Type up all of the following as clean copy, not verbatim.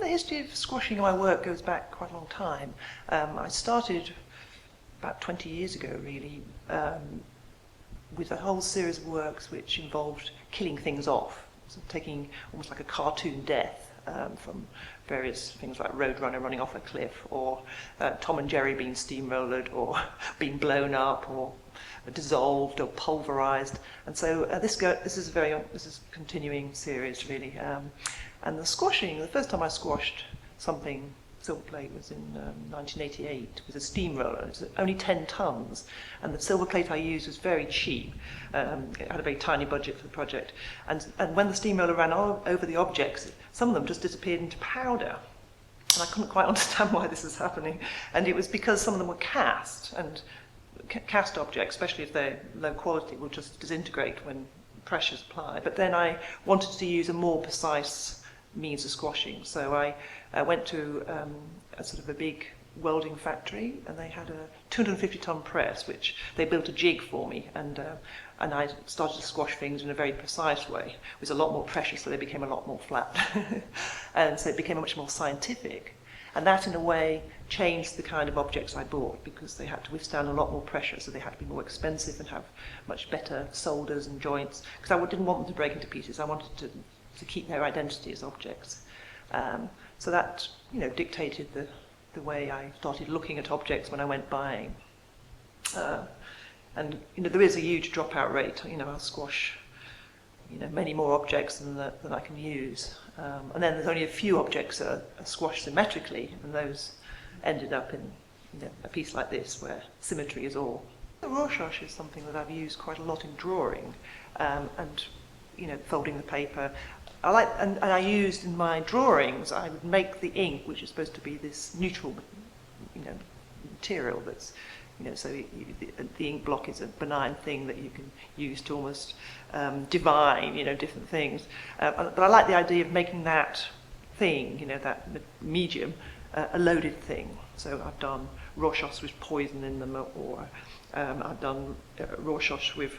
The history of squashing in my work goes back quite a long time. I started about 20 years ago, really, with a whole series of works which involved killing things off, so taking almost like a cartoon death from various things like Roadrunner running off a cliff, or Tom and Jerry being steamrollered, or being blown up, or dissolved, or pulverized. And so this is a continuing series, really. And the squashing, the first time I squashed something silver plate was in 1988 with a steamroller. It was only 10 tons, and the silver plate I used was very cheap. It had a very tiny budget for the project, and when the steamroller ran over the objects, some of them just disappeared into powder, and I couldn't quite understand why this was happening. And it was because some of them were cast, and cast objects, especially if they're low quality, will just disintegrate when pressure's applied. But then I wanted to use a more precise means of squashing, so I went to a sort of a big welding factory, and they had a 250-ton press, which they built a jig for me, and I started to squash things in a very precise way, with a lot more pressure, so they became a lot more flat. And so it became much more scientific. And that, in a way, changed the kind of objects I bought, because they had to withstand a lot more pressure, so they had to be more expensive and have much better solders and joints, because I didn't want them to break into pieces. I wanted to keep their identity as objects. So that, dictated the way I started looking at objects when I went buying. And there is a huge dropout rate. I'll squash many more objects than I can use. And then there's only a few objects that are squashed symmetrically, and those ended up in a piece like this, where symmetry is all. The Rorschach is something that I've used quite a lot in drawing, and folding the paper. And I used in my drawings, I would make the ink, which is supposed to be this neutral, material that's, so the ink block is a benign thing that you can use to almost divine, different things. But I like the idea of making that thing, that medium, a loaded thing. So I've done Rorschachs with poison in them, or I've done Rorschachs with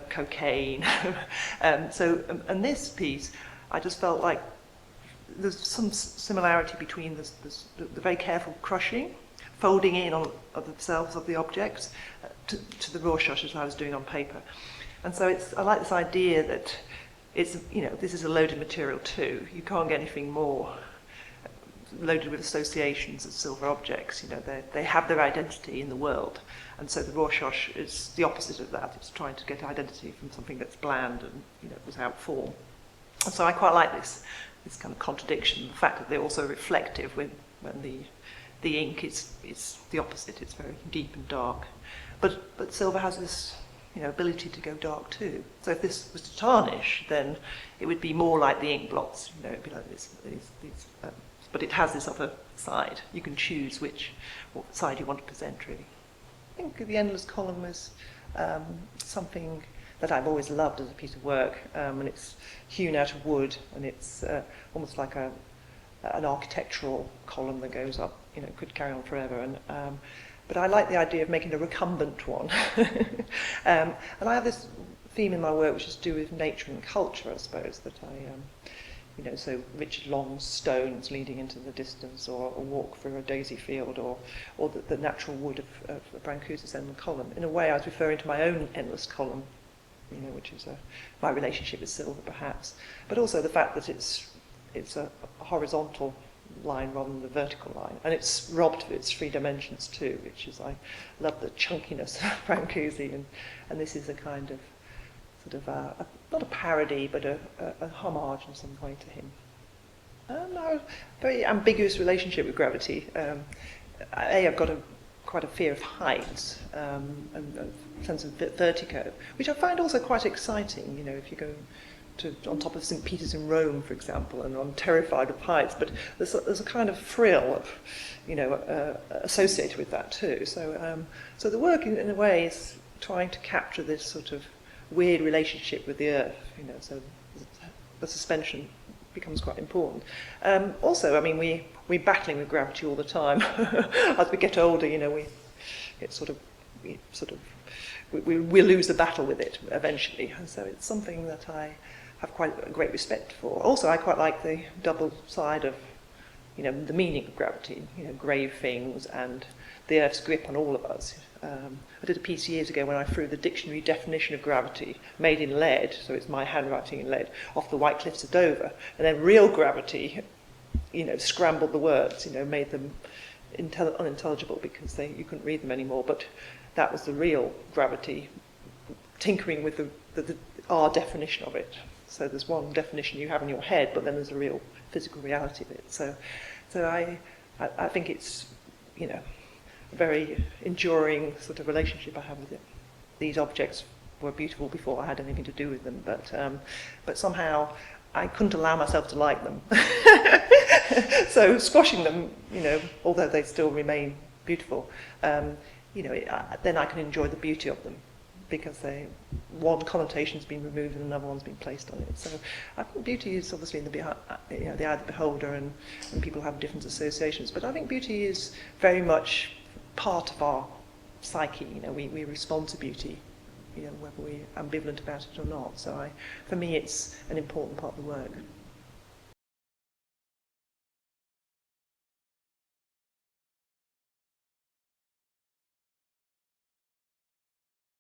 cocaine. And this piece, I just felt like there's some similarity between the very careful crushing, folding in on themselves of the objects, to the Rorschach as I was doing on paper. And so I like this idea that this is a loaded material too. You can't get anything more loaded with associations of silver objects. They have their identity in the world. And so the Rorschach is the opposite of that. It's trying to get identity from something that's bland and without form. And so I quite like this kind of contradiction, the fact that they're also reflective when the ink is the opposite. It's very deep and dark. But silver has this ability to go dark too. So if this was to tarnish, then it would be more like the ink blots. It'd be like this. But it has this other side. You can choose what side you want to present, really. I think the endless column is something that I've always loved as a piece of work, and it's hewn out of wood, and it's almost like an architectural column that goes up, could carry on forever. But I like the idea of making a recumbent one. And I have this theme in my work which is to do with nature and culture, I suppose, that so Richard Long's stones leading into the distance, or a walk through a daisy field, or the natural wood of Brancusi's endless column. In a way, I was referring to my own endless column, which is my relationship with silver, perhaps, but also the fact that it's a horizontal line rather than the vertical line, and it's robbed of its three dimensions too, which is, I love the chunkiness of Brancusi, and this is a kind of sort of not a parody, but a homage in some way to him. I have a very ambiguous relationship with gravity. I've got quite a fear of heights, and a sense of vertigo, which I find also quite exciting. If you go on top of St. Peter's in Rome, for example, and I'm terrified of heights, but there's a kind of thrill of, associated with that too. So the work, in a way, is trying to capture this sort of weird relationship with the earth, so the suspension becomes quite important. Also, I mean, we're battling with gravity all the time. As we get older, we get we lose the battle with it eventually, and so it's something that I have quite a great respect for. Also, I quite like the double side of the meaning of gravity, grave things and the Earth's grip on all of us. I did a piece years ago when I threw the dictionary definition of gravity, made in lead, so it's my handwriting in lead, off the White Cliffs of Dover, and then real gravity, scrambled the words, made them unintelligible because you couldn't read them anymore. But that was the real gravity, tinkering with our definition of it. So there's one definition you have in your head, but then there's a real physical reality of it. So I think it's, a very enduring sort of relationship I have with it. These objects were beautiful before I had anything to do with them, but somehow I couldn't allow myself to like them. So squashing them, although they still remain beautiful, then I can enjoy the beauty of them, because one connotation's been removed and another one's been placed on it. So I think beauty is obviously in the eye of the beholder, and people have different associations. But I think beauty is very much part of our psyche. We respond to beauty, whether we're ambivalent about it or not. So for me, it's an important part of the work.